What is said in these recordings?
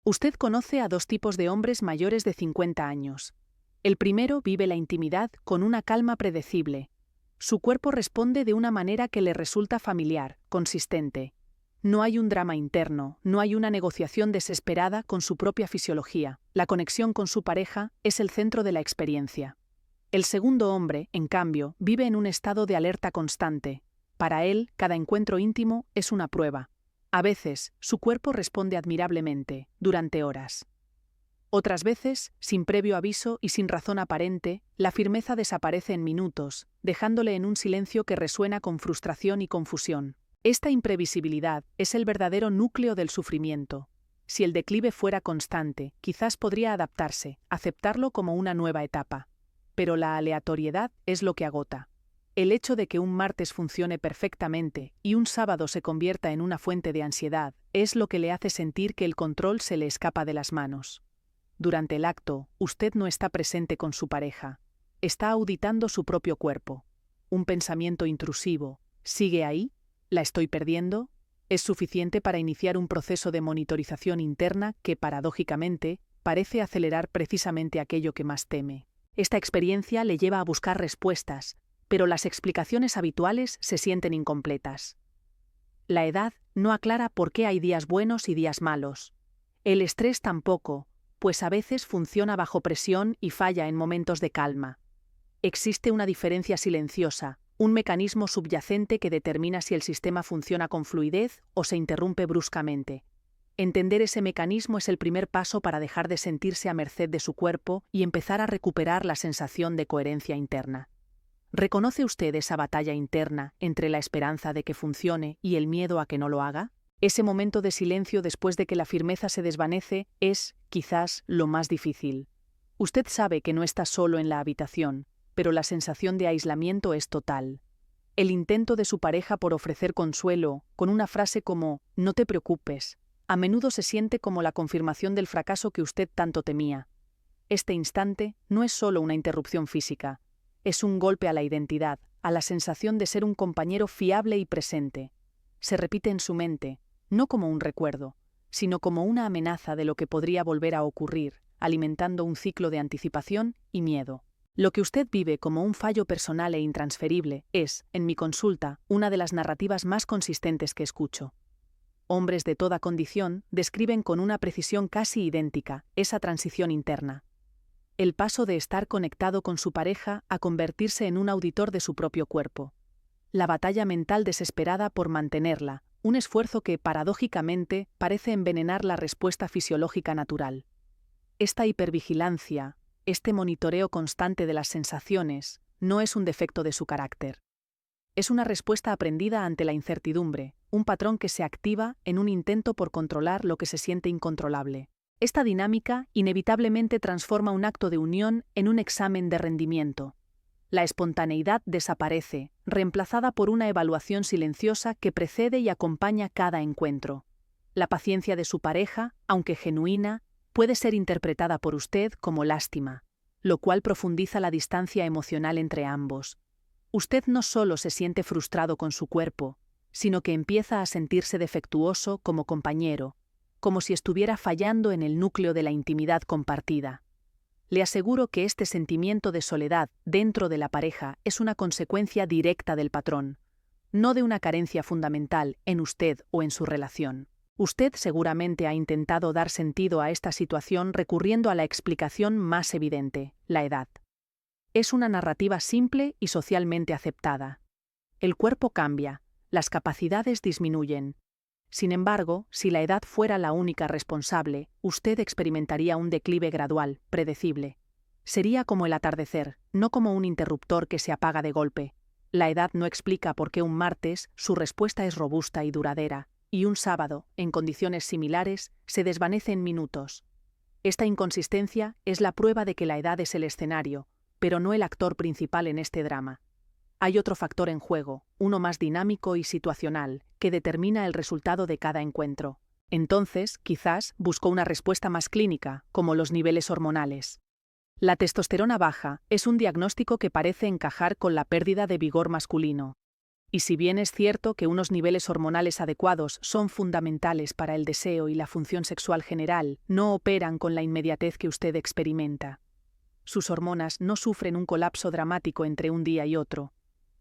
Usted conoce a dos tipos de hombres mayores de 50 años. El primero vive la intimidad con una calma predecible. Su cuerpo responde de una manera que le resulta familiar, consistente. No hay un drama interno, no hay una negociación desesperada con su propia fisiología. La conexión con su pareja es el centro de la experiencia. El segundo hombre, en cambio, vive en un estado de alerta constante. Para él, cada encuentro íntimo es una prueba. A veces, su cuerpo responde admirablemente, durante horas. Otras veces, sin previo aviso y sin razón aparente, la firmeza desaparece en minutos, dejándole en un silencio que resuena con frustración y confusión. Esta imprevisibilidad es el verdadero núcleo del sufrimiento. Si el declive fuera constante, quizás podría adaptarse, aceptarlo como una nueva etapa. Pero la aleatoriedad es lo que agota. El hecho de que un martes funcione perfectamente y un sábado se convierta en una fuente de ansiedad es lo que le hace sentir que el control se le escapa de las manos. Durante el acto, usted no está presente con su pareja. Está auditando su propio cuerpo. Un pensamiento intrusivo. ¿Sigue ahí? ¿La estoy perdiendo? Es suficiente para iniciar un proceso de monitorización interna que, paradójicamente, parece acelerar precisamente aquello que más teme. Esta experiencia le lleva a buscar respuestas, pero las explicaciones habituales se sienten incompletas. La edad no aclara por qué hay días buenos y días malos. El estrés tampoco, pues a veces funciona bajo presión y falla en momentos de calma. Existe una diferencia silenciosa, un mecanismo subyacente que determina si el sistema funciona con fluidez o se interrumpe bruscamente. Entender ese mecanismo es el primer paso para dejar de sentirse a merced de su cuerpo y empezar a recuperar la sensación de coherencia interna. ¿Reconoce usted esa batalla interna entre la esperanza de que funcione y el miedo a que no lo haga? Ese momento de silencio después de que la firmeza se desvanece es, quizás, lo más difícil. Usted sabe que no está solo en la habitación, pero la sensación de aislamiento es total. El intento de su pareja por ofrecer consuelo, con una frase como «no te preocupes», a menudo se siente como la confirmación del fracaso que usted tanto temía. Este instante no es solo una interrupción física, es un golpe a la identidad, a la sensación de ser un compañero fiable y presente. Se repite en su mente, no como un recuerdo, sino como una amenaza de lo que podría volver a ocurrir, alimentando un ciclo de anticipación y miedo. Lo que usted vive como un fallo personal e intransferible es, en mi consulta, una de las narrativas más consistentes que escucho. Hombres de toda condición describen con una precisión casi idéntica esa transición interna. El paso de estar conectado con su pareja a convertirse en un auditor de su propio cuerpo. La batalla mental desesperada por mantenerla, un esfuerzo que, paradójicamente, parece envenenar la respuesta fisiológica natural. Esta hipervigilancia, este monitoreo constante de las sensaciones, no es un defecto de su carácter. Es una respuesta aprendida ante la incertidumbre, un patrón que se activa en un intento por controlar lo que se siente incontrolable. Esta dinámica inevitablemente transforma un acto de unión en un examen de rendimiento. La espontaneidad desaparece, reemplazada por una evaluación silenciosa que precede y acompaña cada encuentro. La paciencia de su pareja, aunque genuina, puede ser interpretada por usted como lástima, lo cual profundiza la distancia emocional entre ambos. Usted no solo se siente frustrado con su cuerpo, sino que empieza a sentirse defectuoso como compañero, como si estuviera fallando en el núcleo de la intimidad compartida. Le aseguro que este sentimiento de soledad dentro de la pareja es una consecuencia directa del patrón, no de una carencia fundamental en usted o en su relación. Usted seguramente ha intentado dar sentido a esta situación recurriendo a la explicación más evidente, la edad. Es una narrativa simple y socialmente aceptada. El cuerpo cambia, las capacidades disminuyen. Sin embargo, si la edad fuera la única responsable, usted experimentaría un declive gradual, predecible. Sería como el atardecer, no como un interruptor que se apaga de golpe. La edad no explica por qué un martes su respuesta es robusta y duradera, y un sábado, en condiciones similares, se desvanece en minutos. Esta inconsistencia es la prueba de que la edad es el escenario, pero no el actor principal en este drama. Hay otro factor en juego, uno más dinámico y situacional, que determina el resultado de cada encuentro. Entonces, quizás, buscó una respuesta más clínica, como los niveles hormonales. La testosterona baja es un diagnóstico que parece encajar con la pérdida de vigor masculino. Y si bien es cierto que unos niveles hormonales adecuados son fundamentales para el deseo y la función sexual general, no operan con la inmediatez que usted experimenta. Sus hormonas no sufren un colapso dramático entre un día y otro.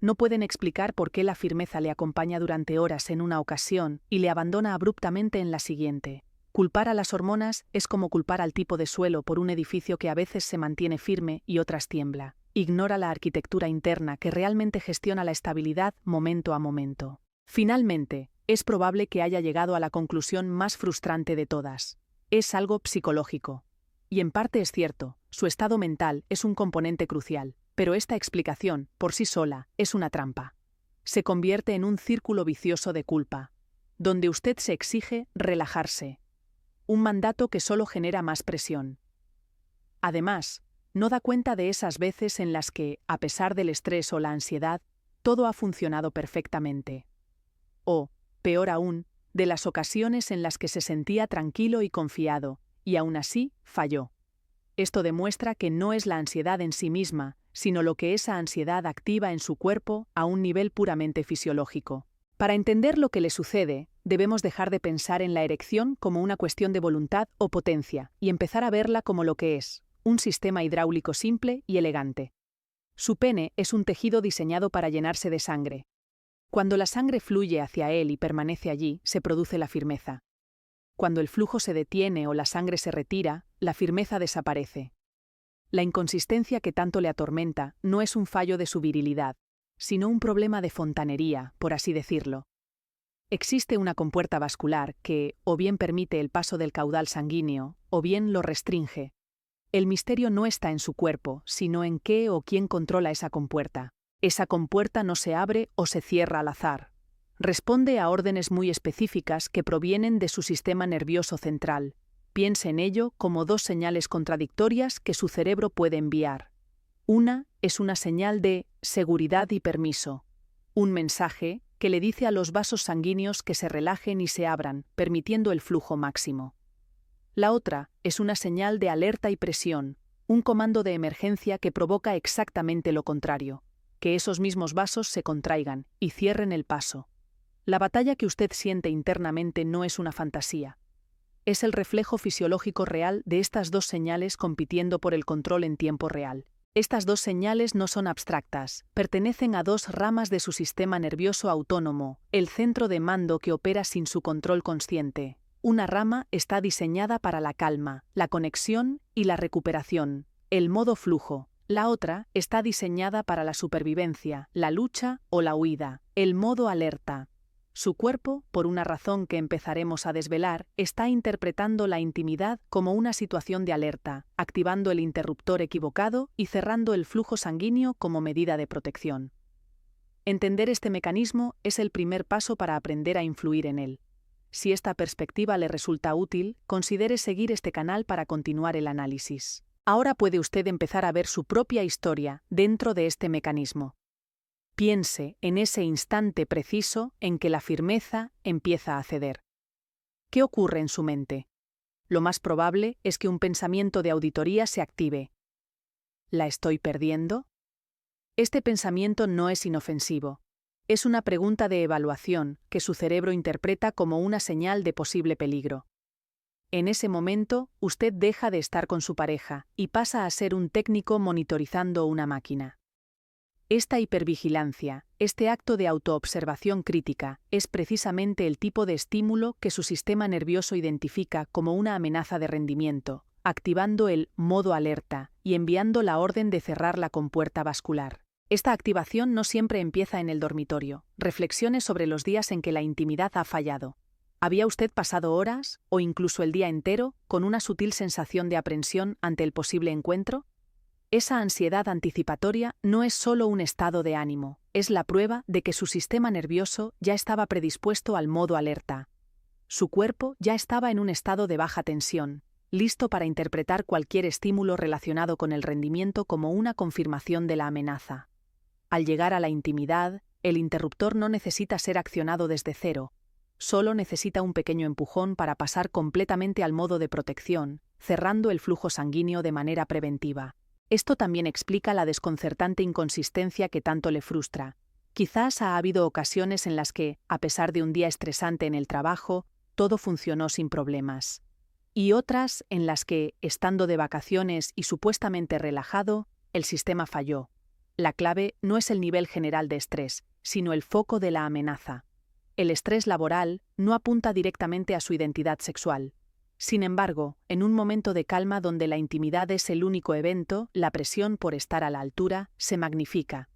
No pueden explicar por qué la firmeza le acompaña durante horas en una ocasión y le abandona abruptamente en la siguiente. Culpar a las hormonas es como culpar al tipo de suelo por un edificio que a veces se mantiene firme y otras tiembla. Ignora la arquitectura interna que realmente gestiona la estabilidad momento a momento. Finalmente, es probable que haya llegado a la conclusión más frustrante de todas. Es algo psicológico. Y en parte es cierto, su estado mental es un componente crucial, pero esta explicación, por sí sola, es una trampa. Se convierte en un círculo vicioso de culpa, donde usted se exige relajarse. Un mandato que solo genera más presión. Además, no da cuenta de esas veces en las que, a pesar del estrés o la ansiedad, todo ha funcionado perfectamente. O, peor aún, de las ocasiones en las que se sentía tranquilo y confiado, y aún así falló. Esto demuestra que no es la ansiedad en sí misma, sino lo que esa ansiedad activa en su cuerpo a un nivel puramente fisiológico. Para entender lo que le sucede, debemos dejar de pensar en la erección como una cuestión de voluntad o potencia y empezar a verla como lo que es, un sistema hidráulico simple y elegante. Su pene es un tejido diseñado para llenarse de sangre. Cuando la sangre fluye hacia él y permanece allí, se produce la firmeza. Cuando el flujo se detiene o la sangre se retira, la firmeza desaparece. La inconsistencia que tanto le atormenta no es un fallo de su virilidad, sino un problema de fontanería, por así decirlo. Existe una compuerta vascular que, o bien permite el paso del caudal sanguíneo, o bien lo restringe. El misterio no está en su cuerpo, sino en qué o quién controla esa compuerta. Esa compuerta no se abre o se cierra al azar. Responde a órdenes muy específicas que provienen de su sistema nervioso central. Piense en ello como dos señales contradictorias que su cerebro puede enviar. Una es una señal de seguridad y permiso. Un mensaje que le dice a los vasos sanguíneos que se relajen y se abran, permitiendo el flujo máximo. La otra es una señal de alerta y presión, un comando de emergencia que provoca exactamente lo contrario, que esos mismos vasos se contraigan y cierren el paso. La batalla que usted siente internamente no es una fantasía. Es el reflejo fisiológico real de estas dos señales compitiendo por el control en tiempo real. Estas dos señales no son abstractas, pertenecen a dos ramas de su sistema nervioso autónomo, el centro de mando que opera sin su control consciente. Una rama está diseñada para la calma, la conexión y la recuperación, el modo flujo. La otra está diseñada para la supervivencia, la lucha o la huida, el modo alerta. Su cuerpo, por una razón que empezaremos a desvelar, está interpretando la intimidad como una situación de alerta, activando el interruptor equivocado y cerrando el flujo sanguíneo como medida de protección. Entender este mecanismo es el primer paso para aprender a influir en él. Si esta perspectiva le resulta útil, considere seguir este canal para continuar el análisis. Ahora puede usted empezar a ver su propia historia dentro de este mecanismo. Piense en ese instante preciso en que la firmeza empieza a ceder. ¿Qué ocurre en su mente? Lo más probable es que un pensamiento de auditoría se active. ¿La estoy perdiendo? Este pensamiento no es inofensivo. Es una pregunta de evaluación que su cerebro interpreta como una señal de posible peligro. En ese momento, usted deja de estar con su pareja y pasa a ser un técnico monitorizando una máquina. Esta hipervigilancia, este acto de autoobservación crítica, es precisamente el tipo de estímulo que su sistema nervioso identifica como una amenaza de rendimiento, activando el modo alerta y enviando la orden de cerrar la compuerta vascular. Esta activación no siempre empieza en el dormitorio. Reflexione sobre los días en que la intimidad ha fallado. ¿Había usted pasado horas, o incluso el día entero, con una sutil sensación de aprensión ante el posible encuentro? Esa ansiedad anticipatoria no es solo un estado de ánimo, es la prueba de que su sistema nervioso ya estaba predispuesto al modo alerta. Su cuerpo ya estaba en un estado de baja tensión, listo para interpretar cualquier estímulo relacionado con el rendimiento como una confirmación de la amenaza. Al llegar a la intimidad, el interruptor no necesita ser accionado desde cero, solo necesita un pequeño empujón para pasar completamente al modo de protección, cerrando el flujo sanguíneo de manera preventiva. Esto también explica la desconcertante inconsistencia que tanto le frustra. Quizás ha habido ocasiones en las que, a pesar de un día estresante en el trabajo, todo funcionó sin problemas. Y otras en las que, estando de vacaciones y supuestamente relajado, el sistema falló. La clave no es el nivel general de estrés, sino el foco de la amenaza. El estrés laboral no apunta directamente a su identidad sexual. Sin embargo, en un momento de calma donde la intimidad es el único evento, la presión por estar a la altura se magnifica.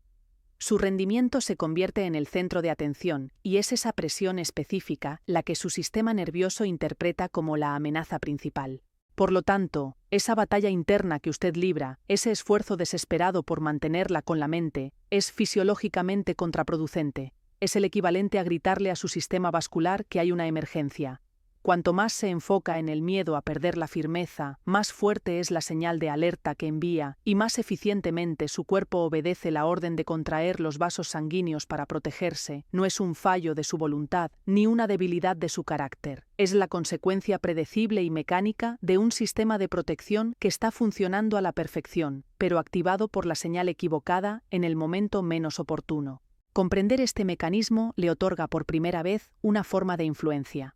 Su rendimiento se convierte en el centro de atención y es esa presión específica la que su sistema nervioso interpreta como la amenaza principal. Por lo tanto, esa batalla interna que usted libra, ese esfuerzo desesperado por mantenerla con la mente, es fisiológicamente contraproducente. Es el equivalente a gritarle a su sistema vascular que hay una emergencia. Cuanto más se enfoca en el miedo a perder la firmeza, más fuerte es la señal de alerta que envía y más eficientemente su cuerpo obedece la orden de contraer los vasos sanguíneos para protegerse. No es un fallo de su voluntad ni una debilidad de su carácter. Es la consecuencia predecible y mecánica de un sistema de protección que está funcionando a la perfección, pero activado por la señal equivocada en el momento menos oportuno. Comprender este mecanismo le otorga por primera vez una forma de influencia.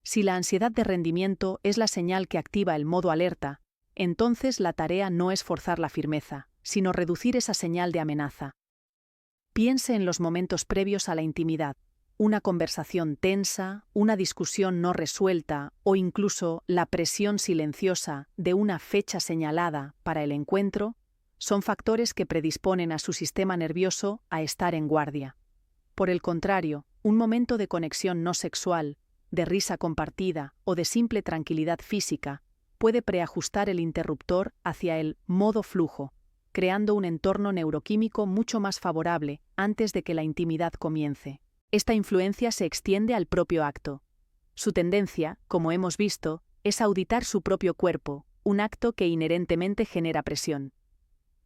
Si la ansiedad de rendimiento es la señal que activa el modo alerta, entonces la tarea no es forzar la firmeza, sino reducir esa señal de amenaza. Piense en los momentos previos a la intimidad, una conversación tensa, una discusión no resuelta o incluso la presión silenciosa de una fecha señalada para el encuentro, son factores que predisponen a su sistema nervioso a estar en guardia. Por el contrario, un momento de conexión no sexual, de risa compartida o de simple tranquilidad física, puede preajustar el interruptor hacia el modo flujo, creando un entorno neuroquímico mucho más favorable antes de que la intimidad comience. Esta influencia se extiende al propio acto. Su tendencia, como hemos visto, es auditar su propio cuerpo, un acto que inherentemente genera presión.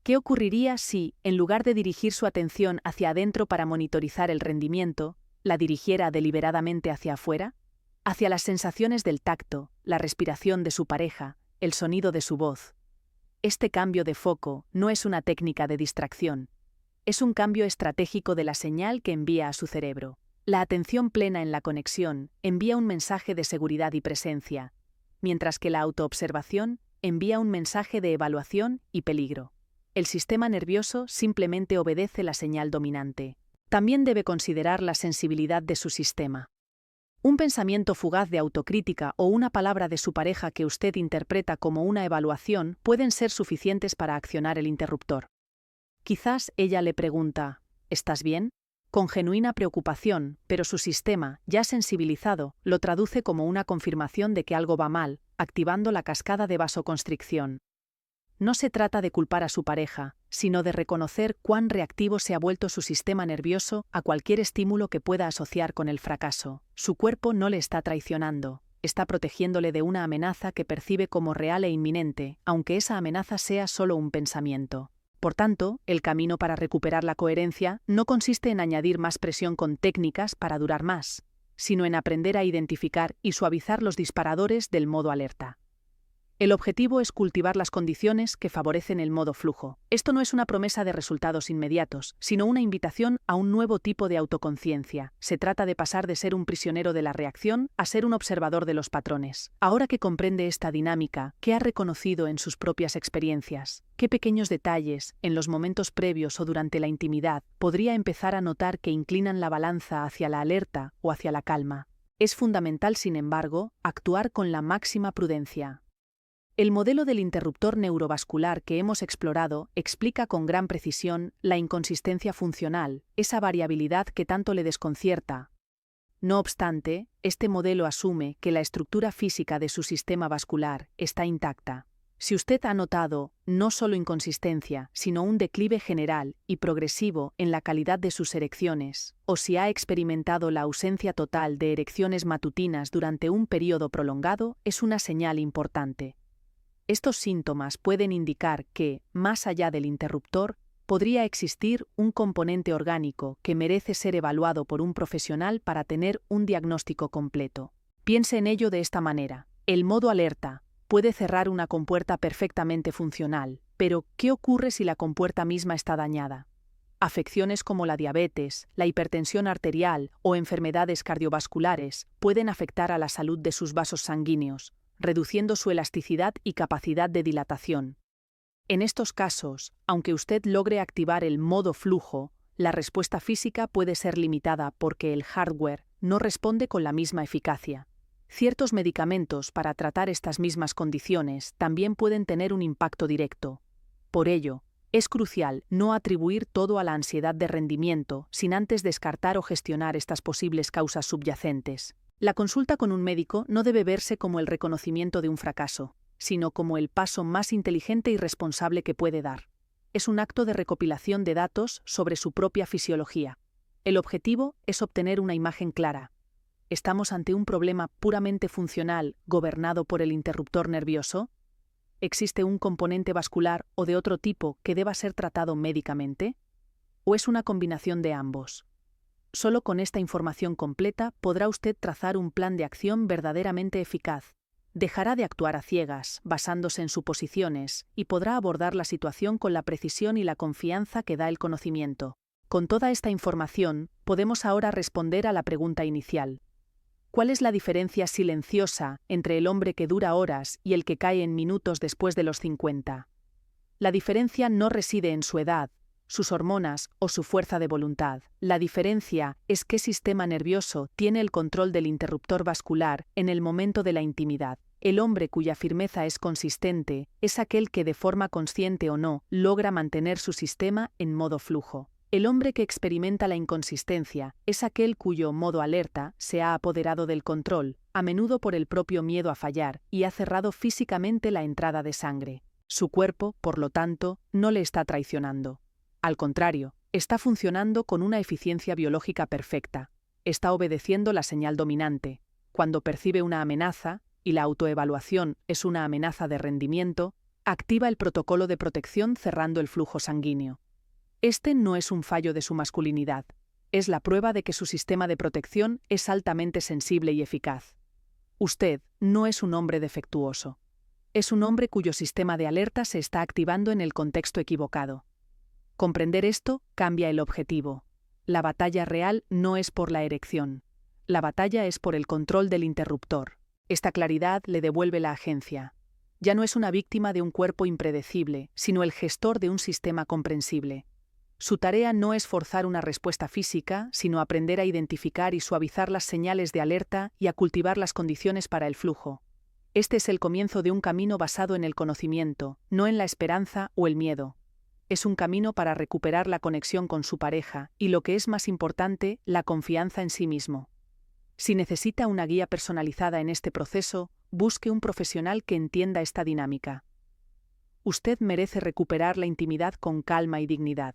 ¿Qué ocurriría si, en lugar de dirigir su atención hacia adentro para monitorizar el rendimiento, la dirigiera deliberadamente hacia afuera? Hacia las sensaciones del tacto, la respiración de su pareja, el sonido de su voz. Este cambio de foco no es una técnica de distracción. Es un cambio estratégico de la señal que envía a su cerebro. La atención plena en la conexión envía un mensaje de seguridad y presencia, mientras que la autoobservación envía un mensaje de evaluación y peligro. El sistema nervioso simplemente obedece la señal dominante. También debe considerar la sensibilidad de su sistema. Un pensamiento fugaz de autocrítica o una palabra de su pareja que usted interpreta como una evaluación pueden ser suficientes para accionar el interruptor. Quizás ella le pregunta, ¿estás bien?, con genuina preocupación, pero su sistema, ya sensibilizado, lo traduce como una confirmación de que algo va mal, activando la cascada de vasoconstricción. No se trata de culpar a su pareja, sino de reconocer cuán reactivo se ha vuelto su sistema nervioso a cualquier estímulo que pueda asociar con el fracaso. Su cuerpo no le está traicionando, está protegiéndole de una amenaza que percibe como real e inminente, aunque esa amenaza sea solo un pensamiento. Por tanto, el camino para recuperar la coherencia no consiste en añadir más presión con técnicas para durar más, sino en aprender a identificar y suavizar los disparadores del modo alerta. El objetivo es cultivar las condiciones que favorecen el modo flujo. Esto no es una promesa de resultados inmediatos, sino una invitación a un nuevo tipo de autoconciencia. Se trata de pasar de ser un prisionero de la reacción a ser un observador de los patrones. Ahora que comprende esta dinámica, ¿qué ha reconocido en sus propias experiencias? ¿Qué pequeños detalles, en los momentos previos o durante la intimidad, podría empezar a notar que inclinan la balanza hacia la alerta o hacia la calma? Es fundamental, sin embargo, actuar con la máxima prudencia. El modelo del interruptor neurovascular que hemos explorado explica con gran precisión la inconsistencia funcional, esa variabilidad que tanto le desconcierta. No obstante, este modelo asume que la estructura física de su sistema vascular está intacta. Si usted ha notado no solo inconsistencia, sino un declive general y progresivo en la calidad de sus erecciones, o si ha experimentado la ausencia total de erecciones matutinas durante un periodo prolongado, es una señal importante. Estos síntomas pueden indicar que, más allá del interruptor, podría existir un componente orgánico que merece ser evaluado por un profesional para tener un diagnóstico completo. Piense en ello de esta manera. El modo alerta puede cerrar una compuerta perfectamente funcional, pero ¿qué ocurre si la compuerta misma está dañada? Afecciones como la diabetes, la hipertensión arterial o enfermedades cardiovasculares pueden afectar a la salud de sus vasos sanguíneos, reduciendo su elasticidad y capacidad de dilatación. En estos casos, aunque usted logre activar el modo flujo, la respuesta física puede ser limitada porque el hardware no responde con la misma eficacia. Ciertos medicamentos para tratar estas mismas condiciones también pueden tener un impacto directo. Por ello, es crucial no atribuir todo a la ansiedad de rendimiento sin antes descartar o gestionar estas posibles causas subyacentes. La consulta con un médico no debe verse como el reconocimiento de un fracaso, sino como el paso más inteligente y responsable que puede dar. Es un acto de recopilación de datos sobre su propia fisiología. El objetivo es obtener una imagen clara. ¿Estamos ante un problema puramente funcional gobernado por el interruptor nervioso? ¿Existe un componente vascular o de otro tipo que deba ser tratado médicamente? ¿O es una combinación de ambos? Solo con esta información completa podrá usted trazar un plan de acción verdaderamente eficaz. Dejará de actuar a ciegas, basándose en suposiciones, y podrá abordar la situación con la precisión y la confianza que da el conocimiento. Con toda esta información, podemos ahora responder a la pregunta inicial. ¿Cuál es la diferencia silenciosa entre el hombre que dura horas y el que cae en minutos después de los 50? La diferencia no reside en su edad, sus hormonas o su fuerza de voluntad. La diferencia es qué sistema nervioso tiene el control del interruptor vascular en el momento de la intimidad. El hombre cuya firmeza es consistente es aquel que de forma consciente o no logra mantener su sistema en modo flujo. El hombre que experimenta la inconsistencia es aquel cuyo modo alerta se ha apoderado del control, a menudo por el propio miedo a fallar, y ha cerrado físicamente la entrada de sangre. Su cuerpo, por lo tanto, no le está traicionando. Al contrario, está funcionando con una eficiencia biológica perfecta. Está obedeciendo la señal dominante. Cuando percibe una amenaza, y la autoevaluación es una amenaza de rendimiento, activa el protocolo de protección cerrando el flujo sanguíneo. Este no es un fallo de su masculinidad, es la prueba de que su sistema de protección es altamente sensible y eficaz. Usted no es un hombre defectuoso. Es un hombre cuyo sistema de alerta se está activando en el contexto equivocado. Comprender esto cambia el objetivo. La batalla real no es por la erección. La batalla es por el control del interruptor. Esta claridad le devuelve la agencia. Ya no es una víctima de un cuerpo impredecible, sino el gestor de un sistema comprensible. Su tarea no es forzar una respuesta física, sino aprender a identificar y suavizar las señales de alerta y a cultivar las condiciones para el flujo. Este es el comienzo de un camino basado en el conocimiento, no en la esperanza o el miedo. Es un camino para recuperar la conexión con su pareja y, lo que es más importante, la confianza en sí mismo. Si necesita una guía personalizada en este proceso, busque un profesional que entienda esta dinámica. Usted merece recuperar la intimidad con calma y dignidad.